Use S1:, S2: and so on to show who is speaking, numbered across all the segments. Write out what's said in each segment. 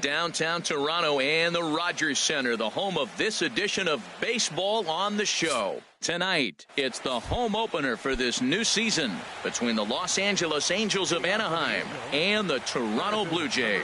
S1: Downtown Toronto and the Rogers Center, the home of this edition of Baseball on the Show. Tonight, it's the home opener for this new season between the Los Angeles Angels of Anaheim and the Toronto Blue Jays.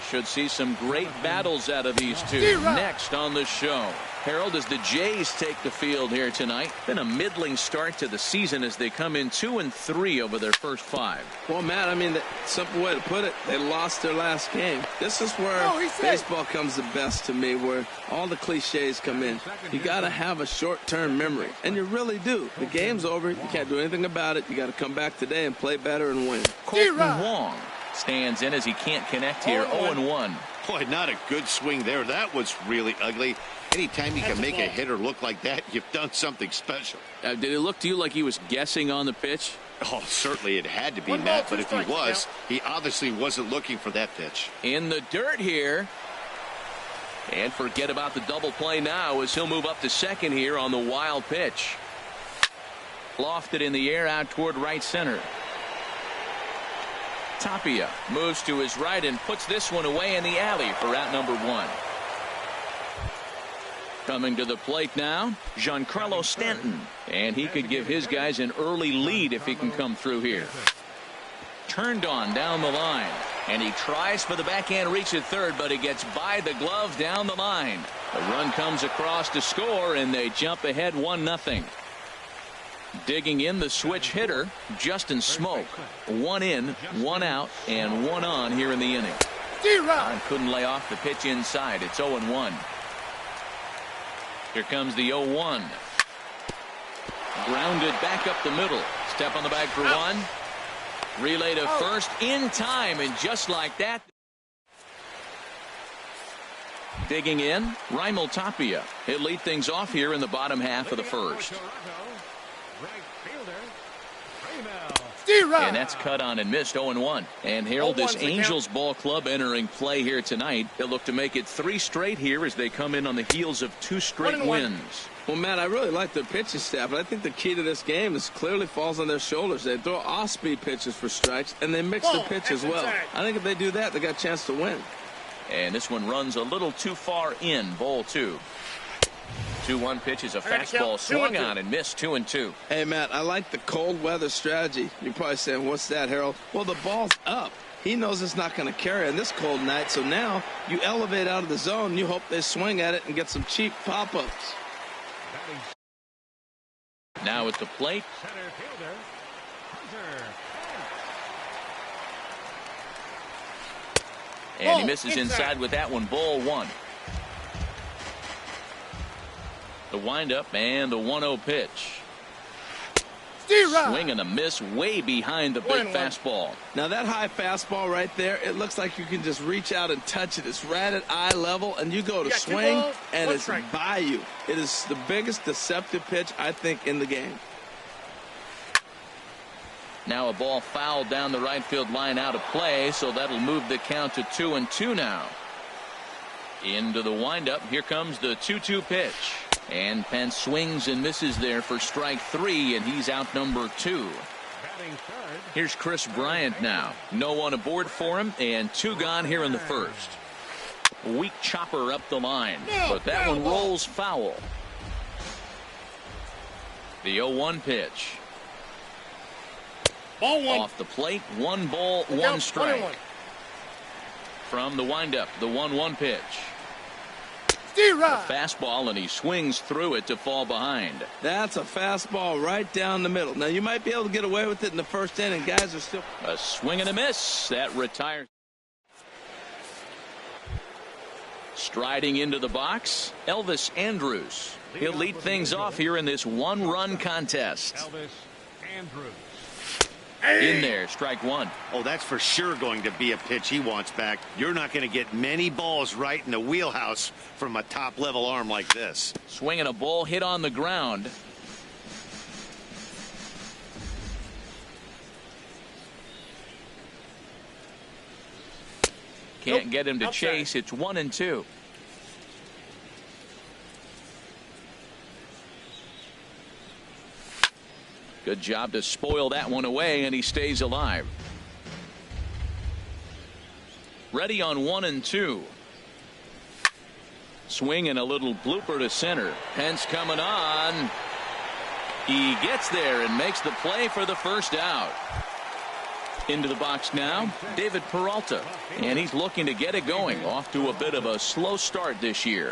S1: Should see some great battles out of these two next on the show. Harold, as the Jays take the field here tonight, been a middling start to the season as they come in 2-3 over their first 5.
S2: Well, Matt, I mean, the simple way to put it, they lost their last game. This is where baseball comes the best to me, where all the cliches come in. You got to have a short-term memory, and you really do. The game's over. You can't do anything about it. You got to come back today and play better and win.
S1: Colton Wong stands in as he can't connect here. 0-1.
S3: Boy, not a good swing there. That was really ugly. Anytime you can make a hitter look like that, you've done something special.
S1: Did it look to you like he was guessing on the pitch?
S3: Oh, certainly it had to be, Matt, but if he was, he obviously wasn't looking for that pitch.
S1: In the dirt here. And forget about the double play now as he'll move up to second here on the wild pitch. Lofted in the air out toward right center. Tapia moves to his right and puts this one away in the alley for out number 1. Coming to the plate now, Giancarlo Stanton. And he could give his guys an early lead if he can come through here. Turned on down the line. And he tries for the backhand reach at third, but he gets by the glove down the line. The run comes across to score, and they jump ahead 1-0. Digging in the switch hitter, Justin Smoke. 1 in, 1 out, and 1 on here in the inning. Couldn't lay off the pitch inside. It's 0-1. Here comes the 0-1. Grounded back up the middle. Step on the bag for 1. Relay to first in time, and just like that. Digging in, Raimel Tapia. He'll lead things off here in the bottom half of the first. And that's cut on and missed. 0-1. And Harold, this Angels ball club entering play here tonight. They'll look to make it 3 straight here as they come in on the heels of 2 straight wins.
S2: Well, Matt, I really like their pitching staff, but I think the key to this game is clearly falls on their shoulders. They throw off-speed pitches for strikes, and they mix the pitch as well. I think if they do that, they got a chance to win.
S1: And this one runs a little too far in. Ball 2. 2-1 pitch is a fastball swung on and missed. 2-2.
S2: Hey, Matt, I like the cold weather strategy. You're probably saying, what's that, Harold? Well, the ball's up. He knows it's not going to carry on this cold night, so now you elevate out of the zone, and you hope they swing at it and get some cheap pop-ups.
S1: Now at the plate. And he misses inside with that one. Ball 1. The windup and the 1-0 pitch. Swing and a miss way behind the big fastball.
S2: Now that high fastball right there, it looks like you can just reach out and touch it. It's right at eye level, and you go to swing, and it's by you. It is the biggest deceptive pitch, I think, in the game.
S1: Now a ball fouled down the right field line out of play, so that'll move the count to 2-2 now. Into the windup. Here comes the 2-2 pitch. And Pence swings and misses there for strike 3, and he's out number 2. Here's Chris Bryant now. No one aboard for him, and 2 gone here in the first. Weak chopper up the line, but that one rolls foul. The 0-1 pitch.
S4: Ball 1.
S1: Off the plate, 1 ball, 1 strike. From the windup, the 1-1 pitch. A fastball, and he swings through it to fall behind.
S2: That's a fastball right down the middle. Now you might be able to get away with it in the first inning. Guys are still.
S1: A swing and a miss. That retires. Striding into the box, Elvis Andrus. He'll lead things off here in this 1-run contest.
S4: Elvis Andrus.
S1: In there, strike 1.
S3: Oh, that's for sure going to be a pitch he wants back. You're not going to get many balls right in the wheelhouse from a top-level arm like this.
S1: Swinging a ball hit on the ground. Can't get him to chase. It's 1-2. Good job to spoil that one away, and he stays alive. Ready on 1-2. Swing and a little blooper to center. Pence coming on. He gets there and makes the play for the first out. Into the box now, David Peralta. And he's looking to get it going. Off to a bit of a slow start this year.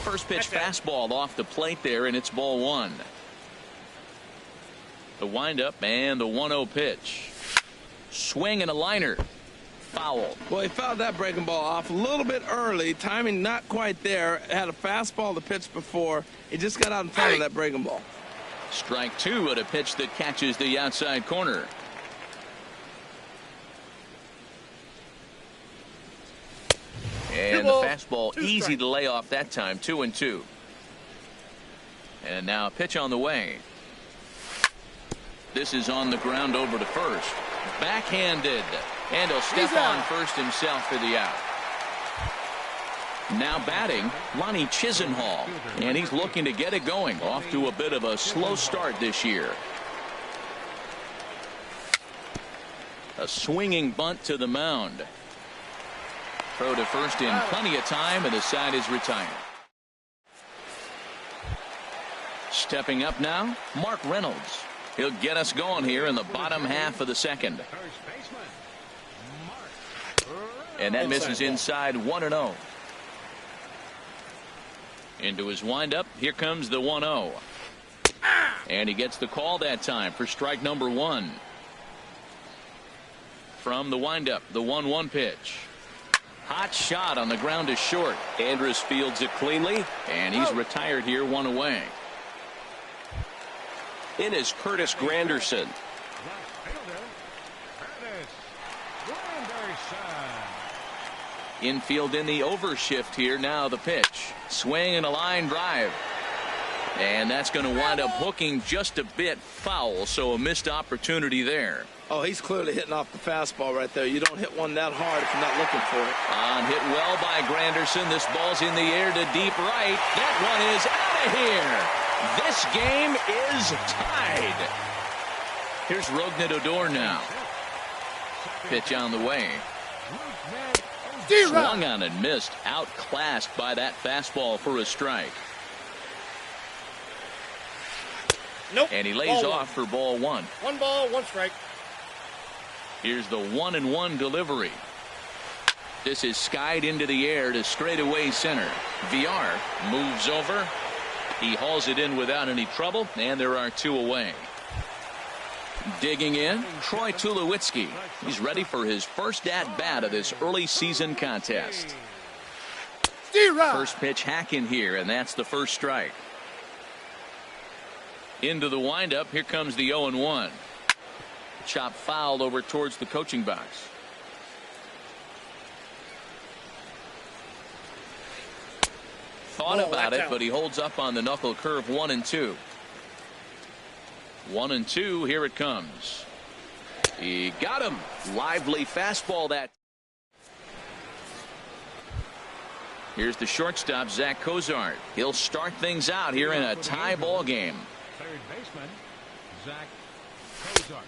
S1: First pitch fastball off the plate there, and it's ball one. The windup and the 1-0 pitch. Swing and a liner. Foul.
S2: Well, he fouled that breaking ball off a little bit early. Timing not quite there. Had a fastball to pitch before. He just got out in front of that breaking ball.
S1: Strike two at a pitch that catches the outside corner. And the fastball easy to lay off that time. 2-2. And now a pitch on the way. This is on the ground over to first. Backhanded. And he'll step on first himself for the out. Now batting, Lonnie Chisenhall. And he's looking to get it going. Off to a bit of a slow start this year. A swinging bunt to the mound. Throw to first in plenty of time, and the side is retired. Stepping up now, Mark Reynolds. He'll get us going here in the bottom half of the second. And that misses inside 1-0. Into his windup. Here comes the 1-0. And he gets the call that time for strike number one. From the windup, the 1-1 pitch. Hot shot on the ground is short. Andrus fields it cleanly, and he's retired here, one away. In is Curtis Granderson. Infield in the overshift here. Now the pitch. Swing and a line drive. And that's going to wind up hooking just a bit foul, so a missed opportunity there.
S2: Oh, he's clearly hitting off the fastball right there. You don't hit one that hard if you're not looking for it.
S1: On hit well by Granderson. This ball's in the air to deep right. That one is out of here. This game is tied. Here's Rougned Odor now. Pitch on the way. Swung on and missed. Outclassed by that fastball for a strike.
S4: Nope.
S1: And he lays off for ball one.
S4: 1 ball, 1 strike.
S1: Here's the 1-1 delivery. This is skied into the air to straightaway center. Villar moves over. He hauls it in without any trouble, and there are 2 away. Digging in, Troy Tulowitzki. He's ready for his first at-bat of this early season contest. First pitch hack in here, and that's the first strike. Into the windup. Here comes the 0-1. Chop fouled over towards the coaching box. Thought about it, but he holds up on the knuckle curve. 1-2. 1-2. Here it comes. He got him. Lively fastball that. Here's the shortstop, Zach Cozart. He'll start things out here in a tie ball game.
S5: Third baseman, Zach Cozart.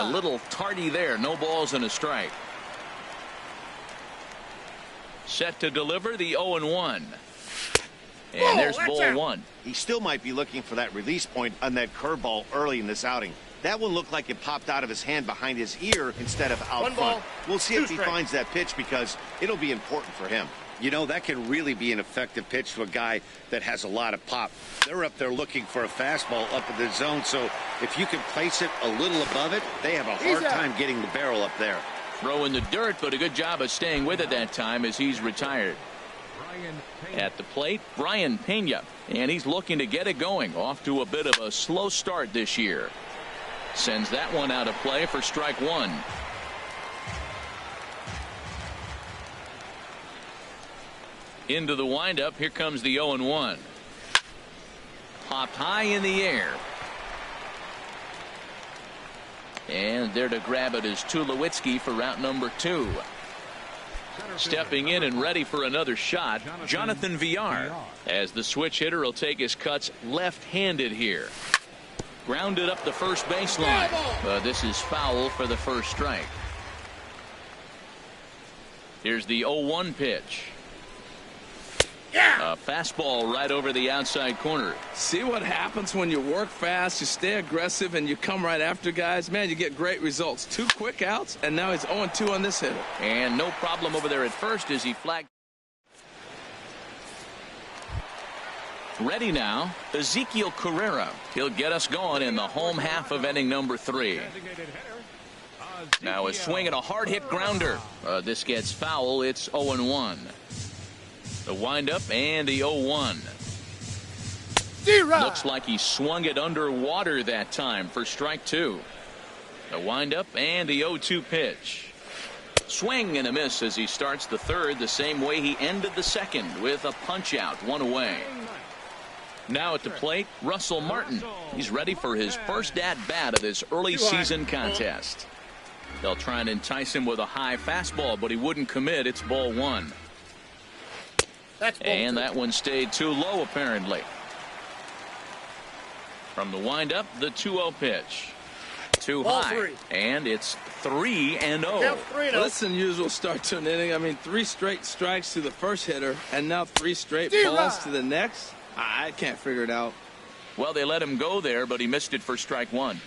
S1: A little tardy there. No balls and a strike. Set to deliver the 0-1. And there's ball one.
S3: He still might be looking for that release point on that curveball early in this outing. That one looked like it popped out of his hand behind his ear instead of out front. We'll see if he finds that pitch, because it'll be important for him. You know, that can really be an effective pitch to a guy that has a lot of pop. They're up there looking for a fastball up in the zone, so if you can place it a little above it, they have a hard time getting the barrel up there.
S1: Throw in the dirt, but a good job of staying with it that time as he's retired. At the plate, Brian Pena, and he's looking to get it going. Off to a bit of a slow start this year. Sends that one out of play for strike one. Into the windup. Here comes the 0-1. Popped high in the air. And there to grab it is Tulowitzki for route number 2. Stepping in and ready for another shot, Jonathan Villar, as the switch hitter will take his cuts left-handed here. Grounded up the first baseline. This is foul for the first strike. Here's the 0-1 pitch.
S4: Yeah.
S1: A fastball right over the outside corner.
S2: See what happens when you work fast, you stay aggressive, and you come right after guys? Man, you get great results. 2 quick outs, and now he's 0-2 on this hitter.
S1: And no problem over there at first as he flagged. Ready now, Ezekiel Carrera. He'll get us going in the home half of inning number 3. Now a swing and a hard hit grounder. This gets foul. It's 0-1. The windup and the 0-1. Looks like he swung it underwater that time for strike 2. The windup and the 0-2 pitch. Swing and a miss as he starts the third the same way he ended the second with a punch out, 1 away. Now at the plate, Russell Martin. He's ready for his first at-bat of this early season contest. They'll try and entice him with a high fastball, but he wouldn't commit. It's ball 1. And that one stayed too low, apparently. From the windup, the 2-0 pitch. Too high. And it's 3-0.
S2: Well, that's an unusual start to an inning. I mean, 3 straight strikes to the first hitter, and now 3 straight balls to the next. I can't figure it out.
S1: Well, they let him go there, but he missed it for strike 1.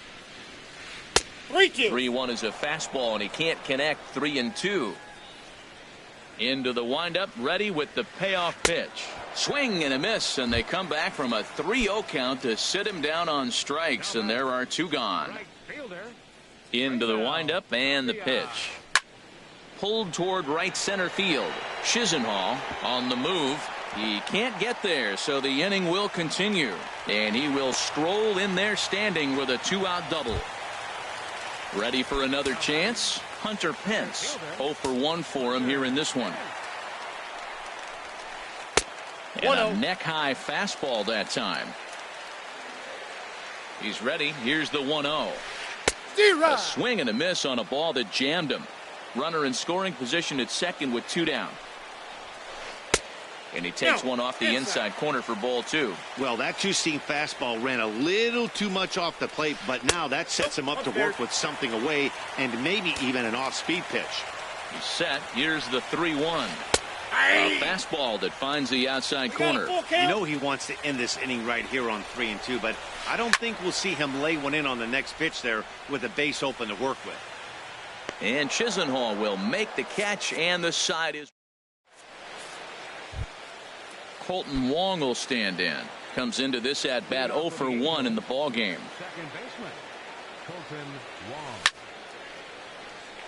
S1: 3-1 is a fastball, and he can't connect. 3-2. Into the windup, ready with the payoff pitch. Swing and a miss, and they come back from a 3-0 count to sit him down on strikes, and there are 2 gone. Into the windup and the pitch. Pulled toward right center field. Chisenhall on the move. He can't get there, so the inning will continue, and he will stroll in there standing with a 2-out double. Ready for another chance? Hunter Pence. 0 for 1 for him here in this one. And a neck-high fastball that time. He's ready. Here's the 1-0. A swing and a miss on a ball that jammed him. Runner in scoring position at second with 2 down. And he takes one off the inside corner for ball 2.
S3: Well, that 2-seam fastball ran a little too much off the plate, but now that sets him up to work with something away and maybe even an off-speed pitch.
S1: He's set. Here's the 3-1. A fastball that finds the outside corner.
S3: You know he wants to end this inning right here on 3-2, but I don't think we'll see him lay one in on the next pitch there with a base open to work with.
S1: And Chisenhall will make the catch, and the side is. Colton Wong will stand in. Comes into this at bat 0 for 1 in the ball game.
S5: Second baseman, Colton Wong.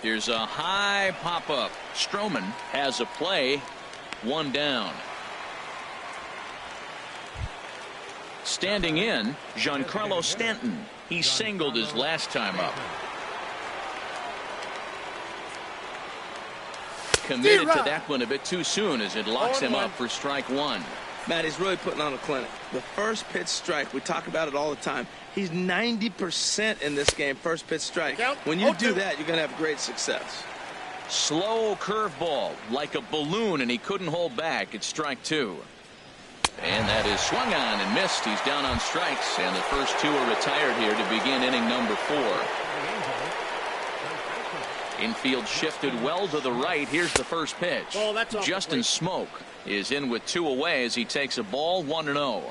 S1: Here's a high pop up. Stroman has a play. 1 down. Standing in, Giancarlo Stanton. He singled his last time up. Committed to that one a bit too soon as it locks him up for strike 1.
S2: Matt, he's really putting on a clinic. The first pitch strike, we talk about it all the time. He's 90% in this game, first pitch strike. When you do that, you're going to have great success.
S1: Slow curveball like a balloon, and he couldn't hold back. It's strike 2. And that is swung on and missed. He's down on strikes, and the first 2 are retired here to begin inning number 4. Infield shifted well to the right. Here's the first pitch. Justin Smoke is in with 2 away as he takes a ball. 1-0.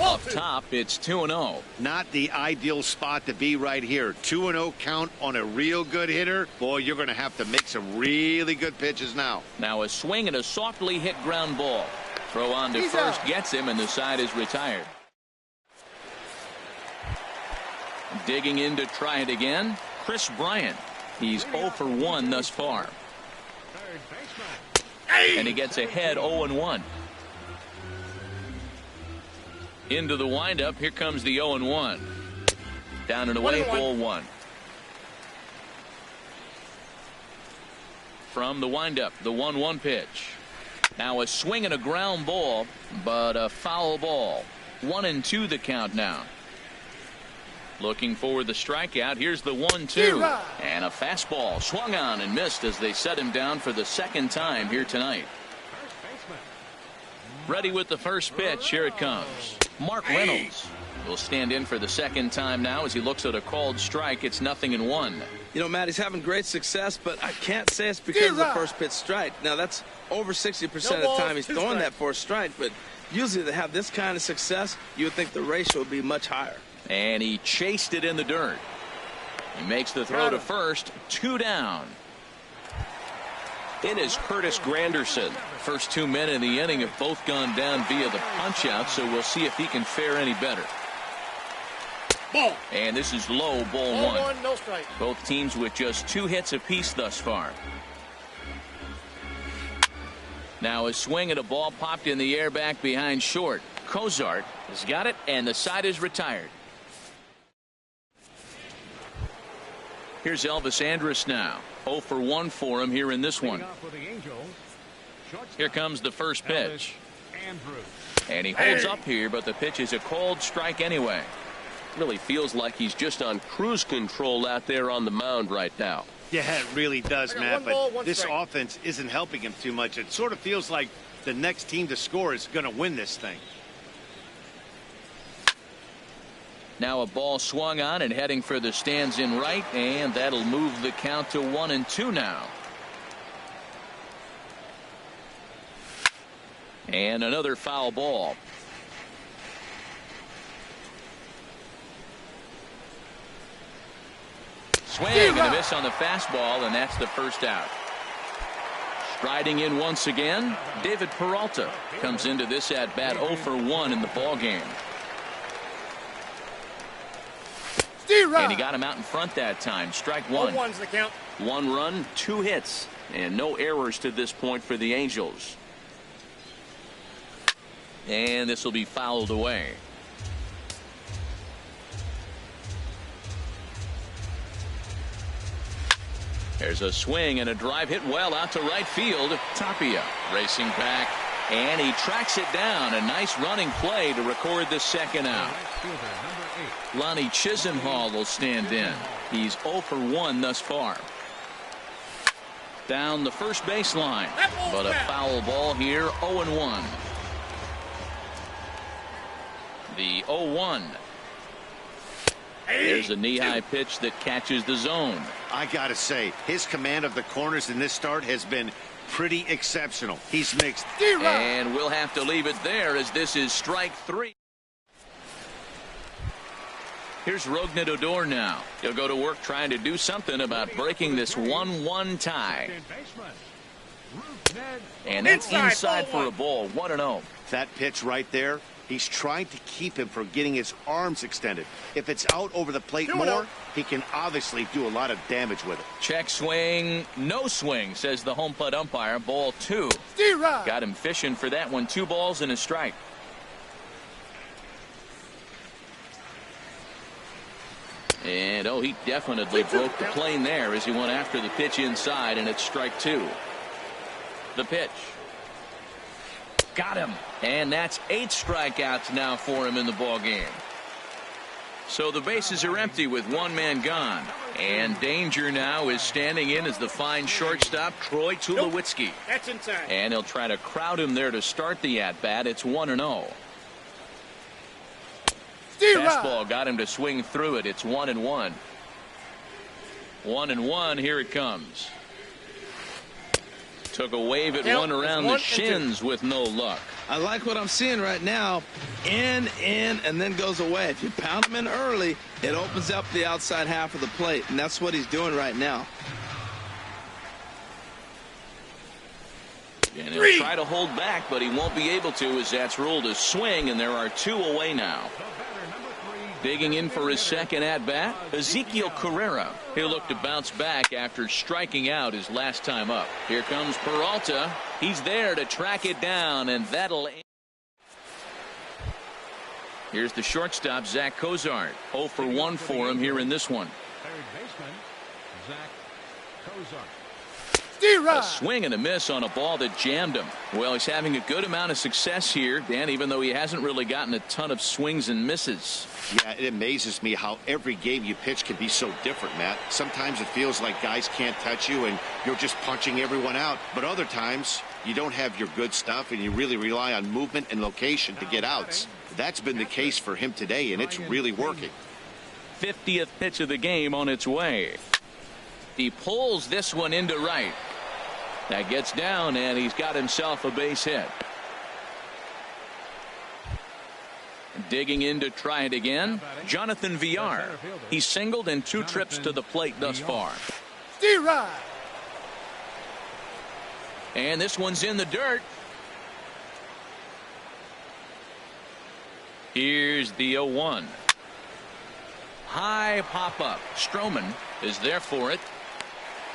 S1: Up top, it's 2-0.
S3: Not the ideal spot to be right here. 2-0 count on a real good hitter. Boy, you're going to have to make some really good pitches now.
S1: Now a swing and a softly hit ground ball. Throw on to first gets him, and the side is retired. Digging in to try it again, Chris Bryant. He's 0 for 1 thus far. And he gets ahead 0-1. Into the windup. Here comes the 0-1. Down and away, ball 1. From the windup, the 1-1 pitch. Now a swing and a ground ball, but a foul ball. 1-2 the count now. Looking for the strikeout. Here's the 1-2. And a fastball swung on and missed as they set him down for the second time here tonight. Ready with the first pitch. Here it comes. Mark Reynolds. will stand in for the second time now as he looks at a called strike. It's 0-1.
S2: You know, Matt, he's having great success, but I can't say it's because of the first pitch strike. Now, that's over 60% of the time he's throwing that for a strike, but usually to have this kind of success, you would think the ratio would be much higher.
S1: And he chased it in the dirt. He makes the throw to first. 2 down. In is Curtis Granderson. First 2 men in the inning have both gone down via the punch-out, so we'll see if he can fare any better.
S4: Ball.
S1: And this is low, ball one.
S4: No strike.
S1: Both teams with just 2 hits apiece thus far. Now a swing and a ball popped in the air back behind short. Cozart has got it, and the side is retired. Here's Elvis Andrus now. 0 for 1 for him here in this one. Here comes the first pitch. And he holds up here, but the pitch is a called strike anyway. Really feels like he's just on cruise control out there on the mound right now.
S3: Yeah, it really does, Matt, but this offense isn't helping him too much. It sort of feels like the next team to score is going to win this thing.
S1: Now a ball swung on and heading for the stands in right, and that'll move the count to 1-2 now. And another foul ball. Swing and a miss on the fastball, and that's the first out. Striding in once again, David Peralta comes into this at bat 0 for 1 in the ball game. And he got him out in front that time. Strike one.
S4: 1's the count.
S1: 1 run, 2 hits, and no errors to this point for the Angels. And this will be fouled away. There's a swing and a drive hit well out to right field. Tapia racing back, and he tracks it down. A nice running play to record the second out. Lonnie Chisenhall will stand in. He's 0 for 1 thus far. Down the first baseline, but a foul ball here. 0-1. The 0-1. There's a knee-high pitch that catches the zone.
S3: I gotta say, his command of the corners in this start has been pretty exceptional. He's mixed.
S1: And we'll have to leave it there as this is strike 3. Here's Rougned Odor now. He'll go to work trying to do something about breaking this 1-1 tie. And that's inside for a ball. 1-0.
S3: That pitch right there, he's trying to keep him from getting his arms extended. If it's out over the plate more, he can obviously do a lot of damage with it.
S1: Check swing, no swing, says the home plate umpire. Ball 2. Got him fishing for that one. 2 balls and a strike. And oh, he definitely broke the plane there as he went after the pitch inside, and it's strike 2. The pitch. Got him. And that's 8 strikeouts now for him in the ball game. So the bases are empty with 1 man gone. And danger now is standing in as the fine shortstop, Troy Tulowitzki.
S4: That's inside.
S1: And he'll try to crowd him there to start the at-bat. It's 1-0. Fastball got him to swing through it. It's 1-1. 1-1. Here it comes. Took a wave at one around the shins with no luck.
S2: I like what I'm seeing right now. In, and then goes away. If you pound him in early, it opens up the outside half of the plate, and that's what he's doing right now.
S1: And he'll try to hold back, but he won't be able to as that's ruled a swing, and there are 2 away now. Digging in for his second at-bat, Ezekiel Carrera. He'll look to bounce back after striking out his last time up. Here comes Peralta. He's there to track it down, and that'll... Here's the shortstop, Zach Cozart. 0 for 1 for him here in this one.
S5: Third baseman, Zach Cozart.
S1: A swing and a miss on a ball that jammed him. Well, he's having a good amount of success here, Dan, even though he hasn't really gotten a ton of swings and misses.
S3: Yeah, it amazes me how every game you pitch can be so different, Matt. Sometimes it feels like guys can't touch you and you're just punching everyone out. But other times, you don't have your good stuff and you really rely on movement and location to get outs. That's been the case for him today, and it's really working.
S1: 50th pitch of the game on its way. He pulls this one into right. That gets down, and he's got himself a base hit. Digging in to try it again, Jonathan Villar. He's singled in 2 trips to the plate thus far. And this one's in the dirt. Here's the 0-1. High pop-up. Stroman is there for it.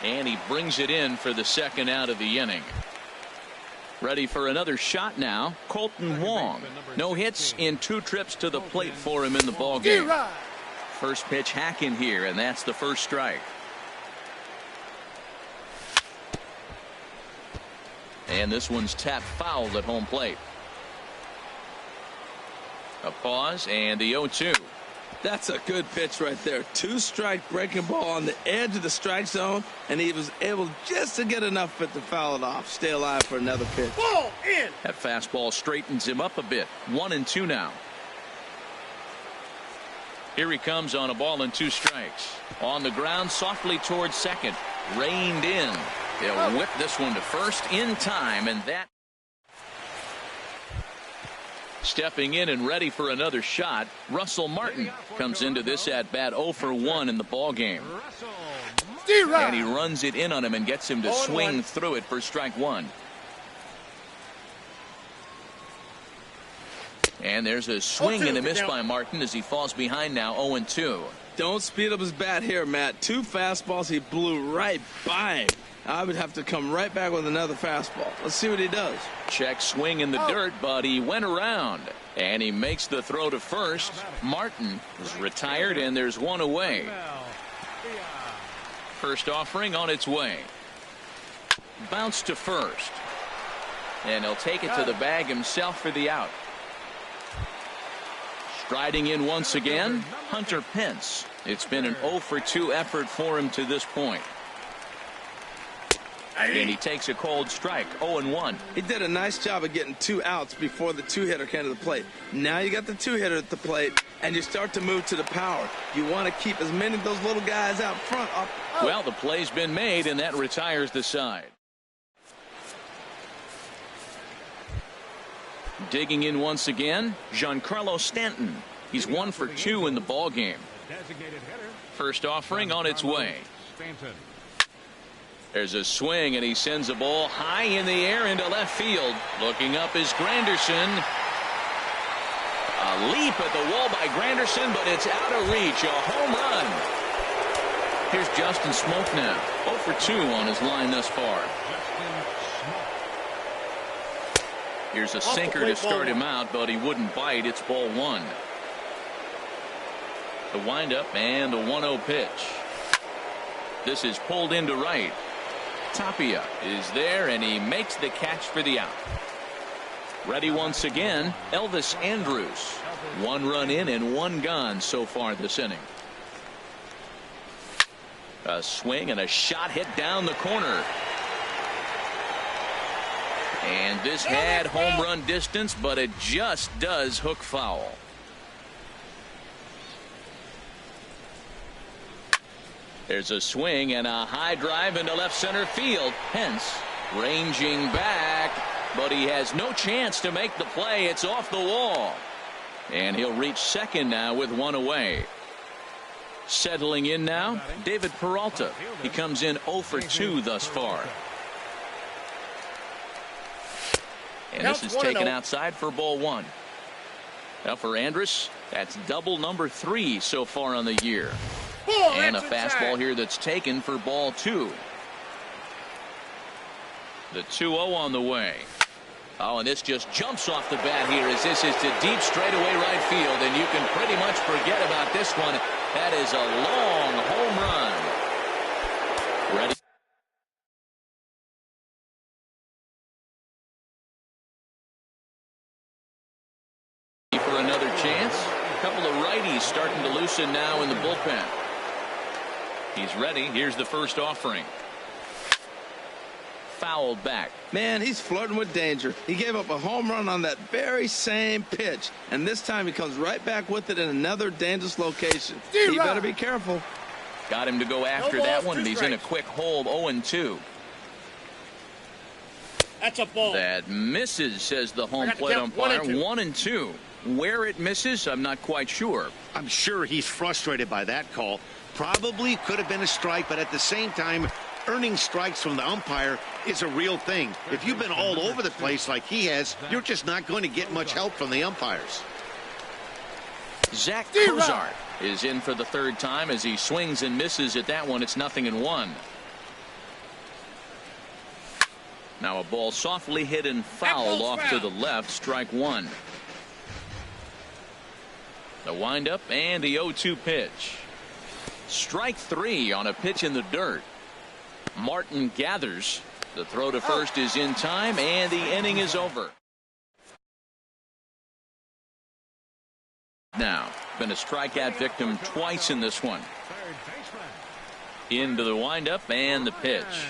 S1: And he brings it in for the second out of the inning. Ready for another shot now, Colton Wong. No hits in 2 trips to the plate for him in the ballgame. First pitch hacking here, and that's the first strike. And this one's tapped foul at home plate. A pause and the 0-2.
S2: That's a good pitch right there. 2-strike breaking ball on the edge of the strike zone, and he was able just to get enough of it to foul it off. Stay alive for another pitch.
S4: Ball in.
S1: That fastball straightens him up a bit. 1-2 now. Here he comes on a ball and 2 strikes. On the ground, softly towards second. Reined in. They'll whip this one to first in time, and that. Stepping in and ready for another shot, Russell Martin comes into this at bat 0 for 1 in the ball game. And he runs it in on him and gets him to swing through it for strike 1. And there's a swing and a miss by Martin as he falls behind now 0-2.
S2: Don't speed up his bat here, Matt. 2 fastballs, he blew right by him. I would have to come right back with another fastball. Let's see what he does.
S1: Check swing in the dirt, but he went around. And he makes the throw to first. Martin is retired, and there's one away. First offering on its way. Bounce to first. And he'll take it to the bag himself for the out. Striding in once again, Hunter Pence. It's been an 0 for 2 effort for him to this point. And he takes a cold strike, 0-1.
S2: He did a nice job of getting 2 outs before the 2-hitter came to the plate. Now you got the 2-hitter at the plate, and you start to move to the power. You want to keep as many of those little guys out front.
S1: Well, the play's been made, and that retires the side. Digging in once again, Giancarlo Stanton. He's 1 for 2 in the ball game. First offering on its way. There's a swing, and he sends a ball high in the air into left field. Looking up is Granderson. A leap at the wall by Granderson, but it's out of reach. A home run. Here's Justin Smoke now. 0 for 2 on his line thus far. Here's a sinker to start him out, but he wouldn't bite. It's ball 1. The windup and the 1-0 pitch. This is pulled into right. Tapia is there, and he makes the catch for the out. Ready once again, Elvis Andrus. 1 run in and 1 gone so far this inning. A swing and a shot hit down the corner. And this had home run distance, but it just does hook foul. There's a swing and a high drive into left center field. Pence ranging back, but he has no chance to make the play. It's off the wall. And he'll reach second now with 1 away. Settling in now, David Peralta. He comes in 0 for 2 thus far. And this is taken outside for ball 1. Now for Andrus, that's double number 3 so far on the year. And a fastball here that's taken for ball 2. The 2-0 on the way. Oh, and this just jumps off the bat here as this is to deep straightaway right field, and you can pretty much forget about this one. That is a long home run. Ready. he's starting to loosen now in the bullpen. He's ready. Here's the first offering. Fouled back.
S2: Man, he's flirting with danger. He gave up a home run on that very same pitch, and this time he comes right back with it in another dangerous location. He better be careful.
S1: Got him to go after that one, and he's in a quick hold. 0-2.
S4: That's a ball.
S1: That misses, says the home plate umpire. 1-2. Where it misses, I'm not quite sure.
S3: I'm sure he's frustrated by that call. Probably could have been a strike, but at the same time, earning strikes from the umpire is a real thing. If you've been all over the place like he has, you're just not going to get much help from the umpires.
S1: Zach Cozart is in for the third time as he swings and misses at that one. It's 0-1. Now a ball softly hit and foul off to the left. Strike one. The windup and the 0-2 pitch. Strike three on a pitch in the dirt. Martin gathers. The throw to first is in time, and the inning is over. Now, been a strikeout victim twice in this one. Into the windup and the pitch.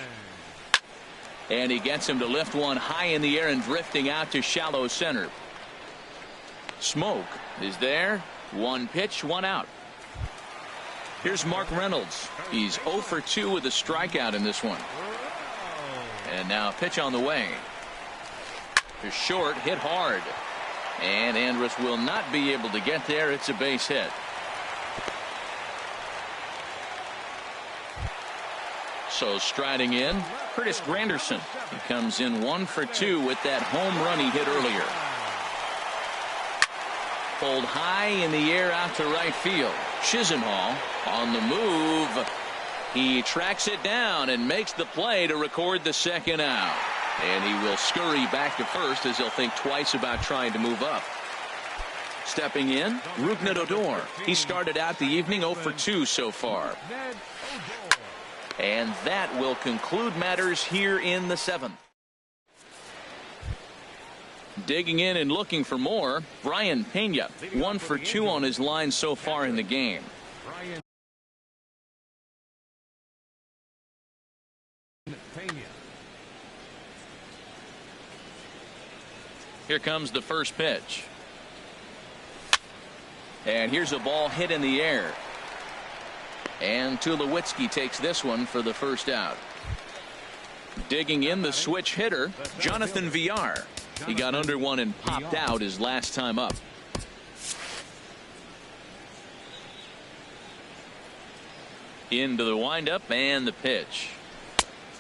S1: And he gets him to lift one high in the air and drifting out to shallow center. Smoke is there. One pitch, one out. Here's Mark Reynolds. He's 0 for 2 with a strikeout in this one. And now a pitch on the way. To short, hit hard. And Andrus will not be able to get there. It's a base hit. So striding in, Curtis Granderson. He comes in 1 for 2 with that home run he hit earlier. Pulled high in the air out to right field. Chisenhall on the move. He tracks it down and makes the play to record the second out. And he will scurry back to first as he'll think twice about trying to move up. Stepping in, Rougned Odor. He started out the evening 0 for 2 so far. And that will conclude matters here in the 7th. Digging in and looking for more, Brian Pena. 1 for 2 on his line so far in the game. Here comes the first pitch. And here's a ball hit in the air. And Tulowitzki takes this one for the first out. Digging in, the switch hitter, Jonathan Villar. He got under one and popped out his last time up. Into the windup and the pitch.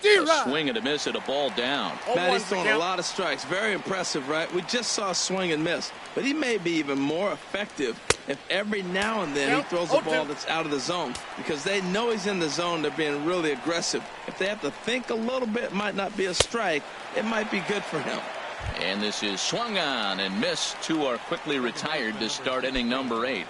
S1: A swing and a miss at a ball down.
S2: Matt, he's throwing a lot of strikes. Very impressive, right? We just saw a swing and miss. But he may be even more effective if every now and then he throws a ball that's out of the zone. Because they know he's in the zone. They're being really aggressive. If they have to think a little bit, it might not be a strike. It might be good for him.
S1: And this is swung on and missed. Two are quickly retired to start inning number 8.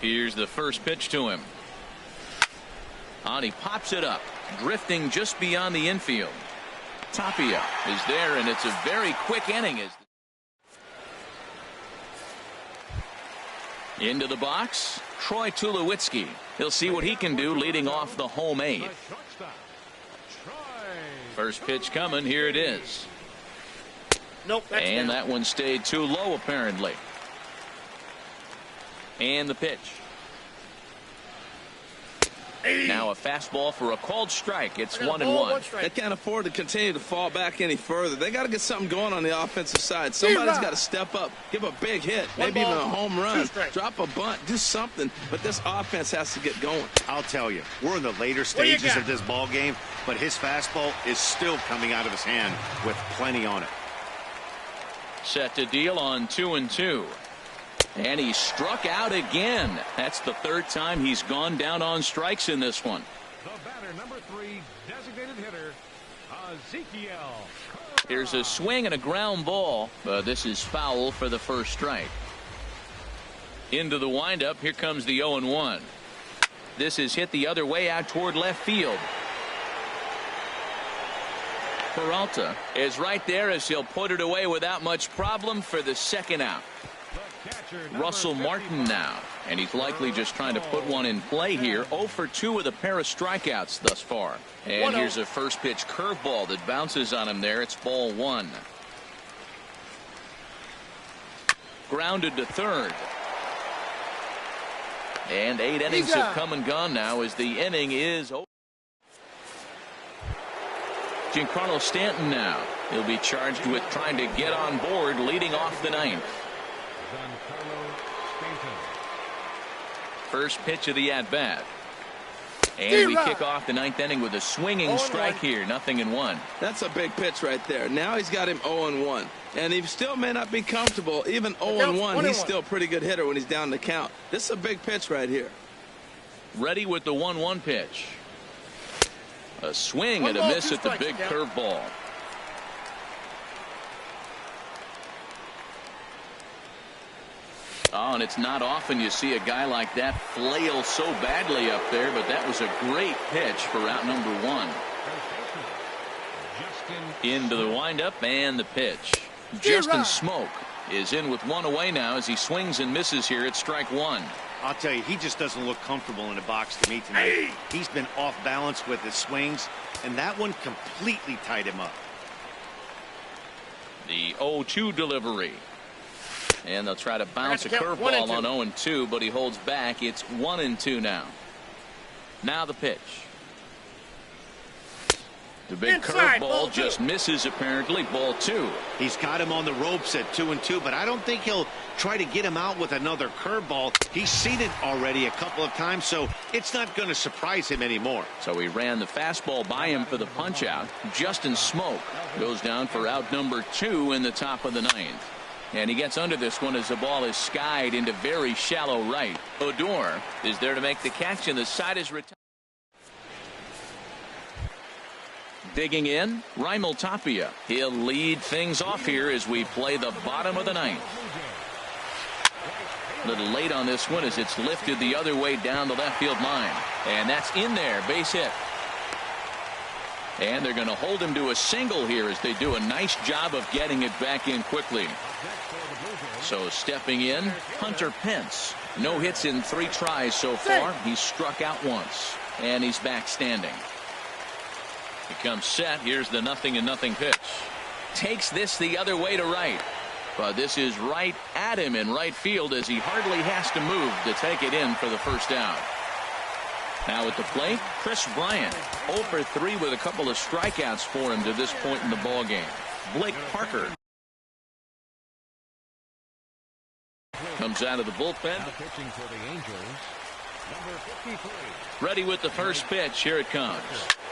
S1: Here's the first pitch to him. And he pops it up, drifting just beyond the infield. Tapia is there, and it's a very quick inning. Into the box, Troy Tulowitzki. He'll see what he can do leading off the home 8. First pitch coming. Here it is.
S4: Nope.
S1: And that one stayed too low, apparently. And the pitch. Now a fastball for a called strike. It's 1-1.
S2: They can't afford to continue to fall back any further. They got to get something going on the offensive side. Somebody's got to step up, give a big hit, maybe even a home run, drop a bunt, do something. But this offense has to get going.
S3: I'll tell you, we're in the later stages of this ball game, but his fastball is still coming out of his hand with plenty on it.
S1: Set to deal on 2-2. And he struck out again. That's the third time he's gone down on strikes in this one.
S5: The batter, number 3, designated hitter, Ezekiel.
S1: Here's a swing and a ground ball. This is foul for the first strike. Into the windup. Here comes the 0-1. This is hit the other way out toward left field. Peralta is right there as he'll put it away without much problem for the second out. Russell Martin now, and he's likely just trying to put one in play here. 0 for 2 with a pair of strikeouts thus far. And here's a first pitch curveball that bounces on him there. It's ball 1. Grounded to third. And 8 innings have come and gone now as the inning is over. Giancarlo Stanton now. He'll be charged with trying to get on board leading off the ninth. First pitch of the at-bat. And we kick off the ninth inning with a swinging strike here. 0-1.
S2: That's a big pitch right there. Now he's got him 0-1. And he still may not be comfortable. Even 0-1, he's still a pretty good hitter when he's down the count. This is a big pitch right here.
S1: Ready with the 1-1 pitch. A swing and a miss at the big curveball. Oh, and it's not often you see a guy like that flail so badly up there, but that was a great pitch for out number 1. Into the windup and the pitch. Justin Smoak is in with 1 away now as he swings and misses here at strike 1.
S3: I'll tell you, he just doesn't look comfortable in the box to me tonight. He's been off balance with his swings, and that one completely tied him up.
S1: The 0-2 delivery. And they'll try to bounce a curveball on 0-2, but he holds back. It's 1-2 now. Now the pitch. The big curveball just misses apparently. Ball 2.
S3: He's got him on the ropes at 2-2, but I don't think he'll try to get him out with another curveball. He's seen it already a couple of times, so it's not going to surprise him anymore.
S1: So he ran the fastball by him for the punch out. Justin Smoak goes down for out number 2 in the top of the ninth. And he gets under this one as the ball is skied into very shallow right. Odor is there to make the catch, and the side is retired. Digging in, Raimel Tapia. He'll lead things off here as we play the bottom of the ninth. A little late on this one as it's lifted the other way down the left field line. And that's in there, base hit. And they're going to hold him to a single here as they do a nice job of getting it back in quickly. So stepping in, Hunter Pence. No hits in 3 tries so far. He's struck out once. And he's back standing. He comes set. Here's the 0-0 pitch. Takes this the other way to right. But this is right at him in right field as he hardly has to move to take it in for the first out. Now at the plate, Chris Bryant. 0 for 3 with a couple of strikeouts for him to this point in the ballgame. Blake Parker comes out of the bullpen.
S5: Pitching for the Angels, number 53.
S1: Ready with the first pitch. Here it comes.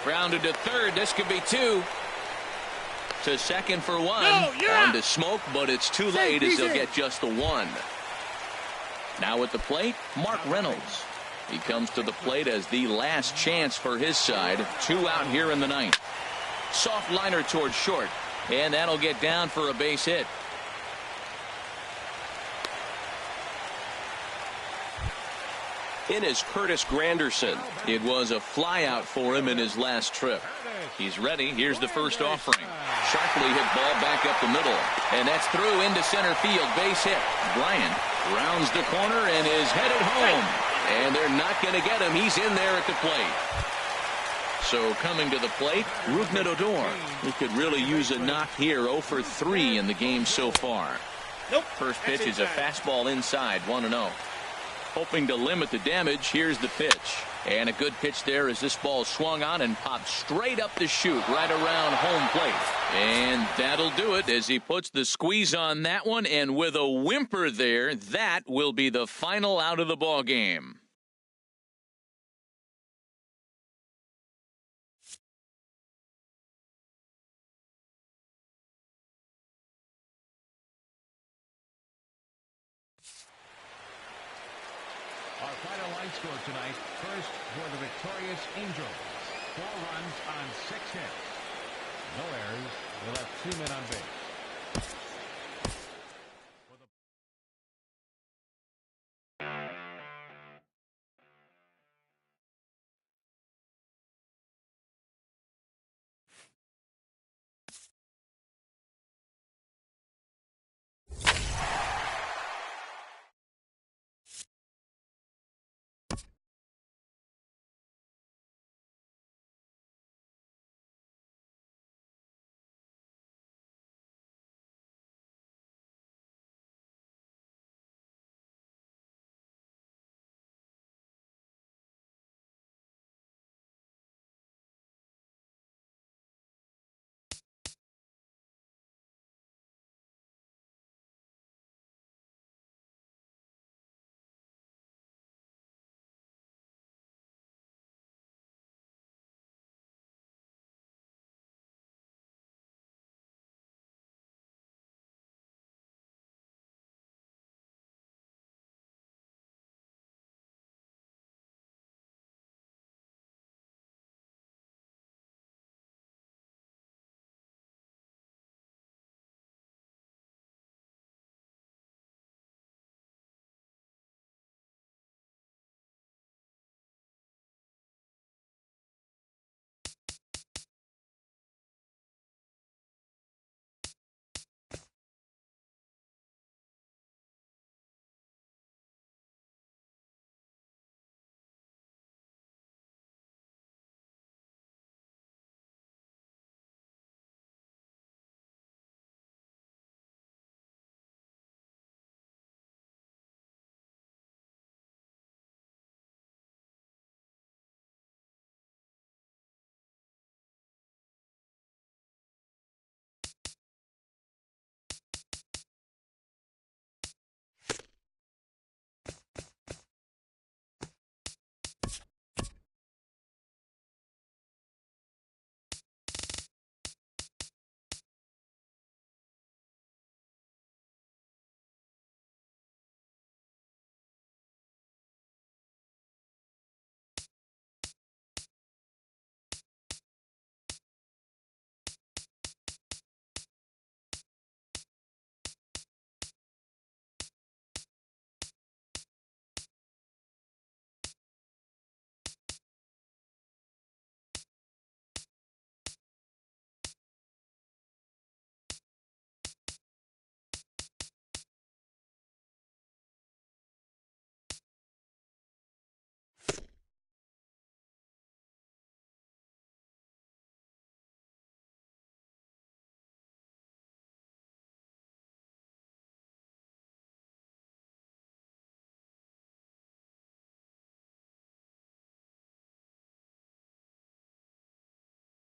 S1: Grounded to third. This could be 2. To second for 1. On to Smoak, but it's too late as they'll get just the 1. Now at the plate, Mark Reynolds. He comes to the plate as the last chance for his side. 2 out here in the ninth. Soft liner towards short, and that'll get down for a base hit. In is Curtis Granderson. It was a flyout for him in his last trip. He's ready. Here's the first offering. Sharply hit ball back up the middle. And that's through into center field. Base hit. Bryant rounds the corner and is headed home. And they're not going to get him. He's in there at the plate. So coming to the plate, Rougned Odor. He could really use a knock here. 0 for 3 in the game so far. First pitch is a fastball inside. 1-0. Hoping to limit the damage. Here's the pitch. And a good pitch there as this ball swung on and popped straight up the chute right around home plate. And that'll do it as he puts the squeeze on that one. And with a whimper there, that will be the final out of the ball game.
S5: Our final line score tonight, first for the victorious Angels. 4 runs on 6 hits. No errors. We'll have 2 men on base.